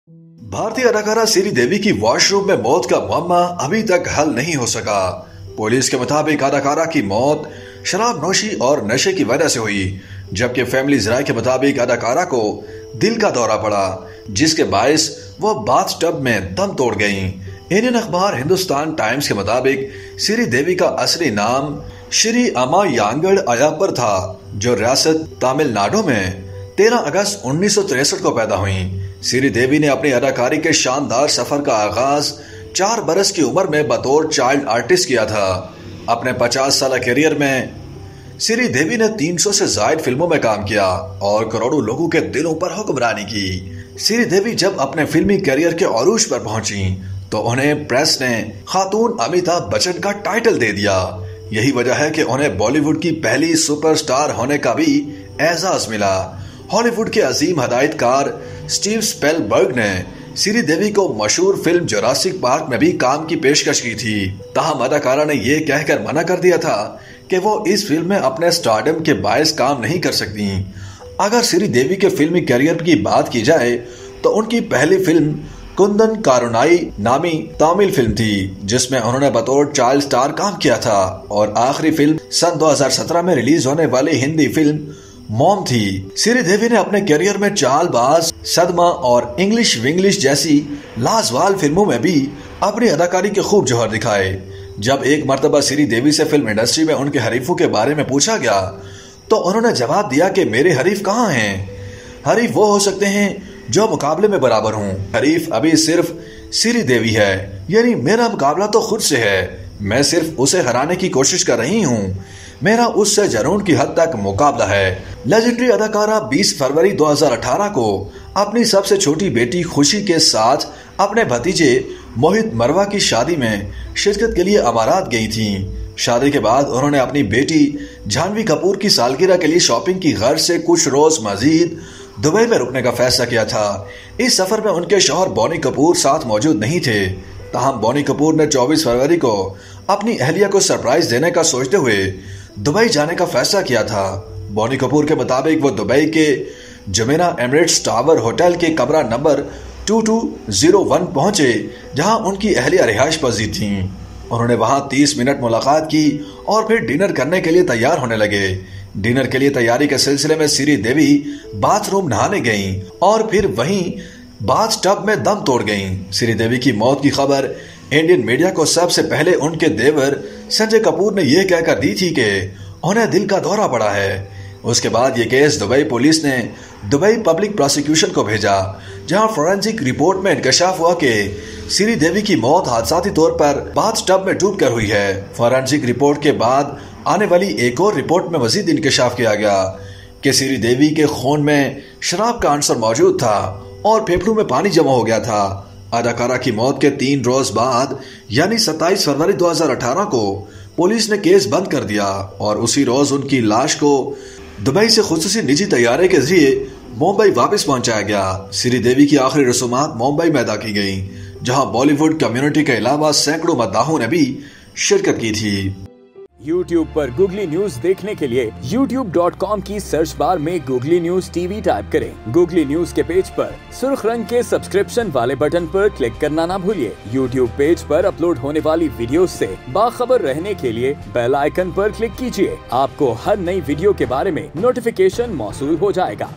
भारतीय अदाकारा श्रीदेवी की वॉशरूम में मौत का मामला अभी तक हल नहीं हो सका। पुलिस के मुताबिक अदाकारा की मौत शराब नोशी और नशे की वजह से हुई, जबकि फैमिली राय के मुताबिक अदाकारा को दिल का दौरा पड़ा, जिसके बायस वो बाथटब में दम तोड़ गईं। इंडियन अखबार हिंदुस्तान टाइम्स के मुताबिक श्रीदेवी का असली नाम श्री अमा यांगड़ अय्यप्पर था, जो रियासत तमिलनाडु में 13 अगस्त 1963 को पैदा हुई। श्रीदेवी ने अपनी अदाकारी के शानदार सफर का आगाज 4 बरस की उम्र में बतौर चाइल्ड आर्टिस्ट किया था। अपने 50 साल करियर में श्रीदेवी ने 300 से ज्यादा फिल्मों में काम किया और करोड़ों लोगों के दिलों पर हुक्मरानी की। श्रीदेवी जब अपने फिल्मी करियर के अरूज पर पहुंची तो उन्हें प्रेस ने खातून अमिताभ बच्चन का टाइटल दे दिया। यही वजह है कि उन्हें बॉलीवुड की पहली सुपरस्टार होने का भी एजाज मिला। हॉलीवुड के अजीम हदायतकार स्टीव स्पीलबर्ग ने श्रीदेवी को मशहूर फिल्म जुरासिक पार्क में भी काम की पेशकश की थी। ताहम अदाकारा ने यह कहकर मना कर दिया था कि वो इस फिल्म में अपने स्टारडम के बायस काम नहीं कर सकती। अगर श्रीदेवी के फिल्मी करियर की बात की जाए तो उनकी पहली फिल्म कुंदन कारुनाई नामी तमिल फिल्म थी, जिसमें उन्होंने बतौर चाइल्ड स्टार काम किया था, और आखिरी फिल्म सन 2017 में रिलीज होने वाली हिंदी फिल्म मॉम थी। श्रीदेवी ने अपने करियर में चालबाज, सदमा और इंग्लिश विंग्लिश जैसी लाजवाब फिल्मों में भी अपनी अदाकारी के खूब जौहर दिखाए। जब एक मर्तबा श्रीदेवी से फिल्म इंडस्ट्री में उनके हरीफों के बारे में पूछा गया तो उन्होंने जवाब दिया कि मेरे हरीफ कहाँ हैं? हरीफ वो हो सकते हैं जो मुकाबले में बराबर हूँ। हरीफ अभी सिर्फ श्रीदेवी है, यानी मेरा मुकाबला तो खुद से है। मैं सिर्फ उसे हराने की कोशिश कर रही हूँ। मेरा उससे जुनून की हद तक मुकाबला है। लेजेंडरी अदाकारा 20 फरवरी 2018 को अपनी सबसे छोटी बेटी खुशी के साथ अपने भतीजे मोहित मरवा की शादी में शिरकत के लिए अमारात गई थीं। शादी के बाद उन्होंने अपनी बेटी जानवी कपूर की सालगिरह के लिए शॉपिंग की गर्ज से कुछ रोज मजीद दुबई में रुकने का फैसला किया था। इस सफर में उनके शौहर बॉनी कपूर साथ मौजूद नहीं थे। ताहम बॉनी कपूर ने 24 फरवरी को अपनी अहलिया को सरप्राइज देने का सोचते हुए दुबई जाने का फैसला किया था। बॉनी कपूर के मुताबिक वो दुबई के जमेना एमिरेट्स टावर होटल के कमरा नंबर 2201 पहुंचे, जहां उनकी अहलिया रिहाइश पजीर थी। उन्होंने वहां 30 मिनट मुलाकात की और फिर डिनर करने के लिए तैयार होने लगे। डिनर के लिए तैयारी के सिलसिले में श्रीदेवी बाथरूम नहाने गईं और फिर वहीं बाथटब में दम तोड़ गईं। श्रीदेवी की मौत की खबर इंडियन मीडिया को सबसे पहले उनके देवर संजय कपूर ने यह कहकर दी थी कि उन्हें दिल का दौरा पड़ा है। उसके बाद ये केस दुबई पुलिस ने दुबई पब्लिक प्रोसिक्यूशन को भेजा, जहां फोरेंसिक रिपोर्ट में इंकशाफ हुआ कि श्रीदेवी की मौत हादसाती तौर पर बाथटब में डूबकर हुई है। फोरेंसिक रिपोर्ट के बाद आने वाली एक और रिपोर्ट में मजीद इंकशाफ किया गया कि श्रीदेवी के खून में शराब का अंसर मौजूद था और फेफड़ों में पानी जमा हो गया था। अदाकारा की मौत के 3 रोज बाद यानी 27 फरवरी 2018 को पुलिस ने केस बंद कर दिया और उसी रोज उनकी लाश को दुबई से खुसूसी निजी तैयारे के जरिए मुंबई वापस पहुंचाया गया। श्रीदेवी की आखिरी रसूमात मुंबई में अदा की गई, जहां बॉलीवुड कम्युनिटी के अलावा सैकड़ों मद्दाहों ने भी शिरकत की थी। YouTube पर गूगली न्यूज देखने के लिए youtube.com की सर्च बार में गूगली न्यूज टीवी टाइप करें। गूगली न्यूज के पेज पर सुर्ख रंग के सब्सक्रिप्शन वाले बटन पर क्लिक करना ना भूलिए। YouTube पेज पर अपलोड होने वाली वीडियो से बाखबर रहने के लिए बेल आइकन पर क्लिक कीजिए। आपको हर नई वीडियो के बारे में नोटिफिकेशन मौसूल हो जाएगा।